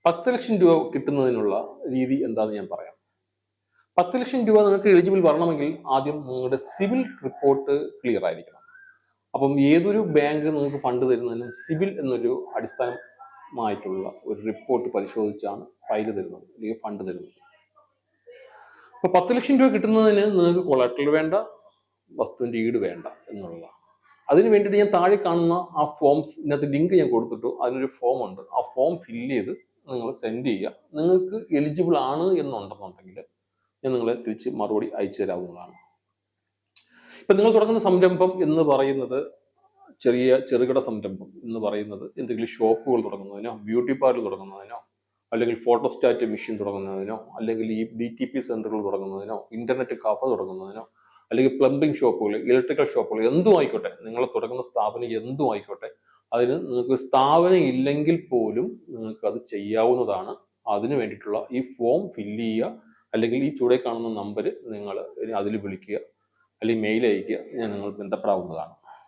10 ലക്ഷം രൂപ കിട്ടുന്നതിനുള്ള രീതി എന്താണെന്ന് ഞാൻ പറയാം. 10 ലക്ഷം രൂപ നിങ്ങൾക്ക് എലിജിബിൾ വരണമെങ്കിൽ ആദ്യം നിങ്ങളുടെ സിവിൽ റിപ്പോർട്ട് ക്ലിയർ ആയിരിക്കണം. അപ്പം ഏതൊരു ബാങ്ക് നിങ്ങൾക്ക് ഫണ്ട് തരുന്നതിനും സിവിൽ എന്നൊരു അടിസ്ഥാനമായിട്ടുള്ള ഒരു റിപ്പോർട്ട് പരിശോധിച്ചാണ് ഫയൽ തരുന്നത് അല്ലെങ്കിൽ ഫണ്ട് തരുന്നത്. അപ്പോൾ 10 ലക്ഷം രൂപ കിട്ടുന്നതിന് നിങ്ങൾക്ക് കൊളാറ്ററൽ വേണ്ട, വസ്തുവിൻ്റെ ഈട് വേണ്ട എന്നുള്ളതാണ്. അതിന് വേണ്ടിയിട്ട് ഞാൻ താഴെ കാണുന്ന ആ ഫോംസ്, ഇതിനകത്ത് ലിങ്ക് ഞാൻ കൊടുത്തിട്ടു. അതിനൊരു ഫോം ഉണ്ട്. ആ ഫോം ഫില്ല് ചെയ്ത് നിങ്ങൾ സെൻഡ് ചെയ്യുക. നിങ്ങൾക്ക് എലിജിബിൾ ആണ് എന്നുണ്ടെന്നുണ്ടെങ്കിൽ ഞാൻ നിങ്ങളെ തിരിച്ച് മറുപടി അയച്ചു തരാവുന്നതാണ്. ഇപ്പം നിങ്ങൾ തുടങ്ങുന്ന സംരംഭം എന്ന് പറയുന്നത് ചെറുകിട സംരംഭം എന്ന് പറയുന്നത് എന്തെങ്കിലും ഷോപ്പുകൾ തുടങ്ങുന്നതിനോ, ബ്യൂട്ടി പാർലർ തുടങ്ങുന്നതിനോ, അല്ലെങ്കിൽ ഫോട്ടോസ്റ്റാറ്റ് മെഷീൻ തുടങ്ങുന്നതിനോ, അല്ലെങ്കിൽ ഈ BTP സെന്ററുകൾ തുടങ്ങുന്നതിനോ, ഇന്റർനെറ്റ് കഫേ തുടങ്ങുന്നതിനോ, അല്ലെങ്കിൽ പ്ലംബിംഗ് ഷോപ്പുകൾ, ഇലക്ട്രിക്കൽ ഷോപ്പുകൾ, എന്തും ആയിക്കോട്ടെ, നിങ്ങൾ തുടങ്ങുന്ന സ്ഥാപനം എന്തും ആയിക്കോട്ടെ, അതിന് നിങ്ങൾക്ക് സ്ഥാപനം ഇല്ലെങ്കിൽ പോലും നിങ്ങൾക്ക് അത് ചെയ്യാവുന്നതാണ്. അതിന് വേണ്ടിയിട്ടുള്ള ഈ ഫോം ഫില്ല് ചെയ്യുക, അല്ലെങ്കിൽ ഈ ചുവടെ കാണുന്ന നമ്പർ നിങ്ങൾ അതിൽ വിളിക്കുക, അല്ലെങ്കിൽ മെയിൽ അയക്കുക, ഞാൻ നിങ്ങൾ ബന്ധപ്പെടാവുന്നതാണ്.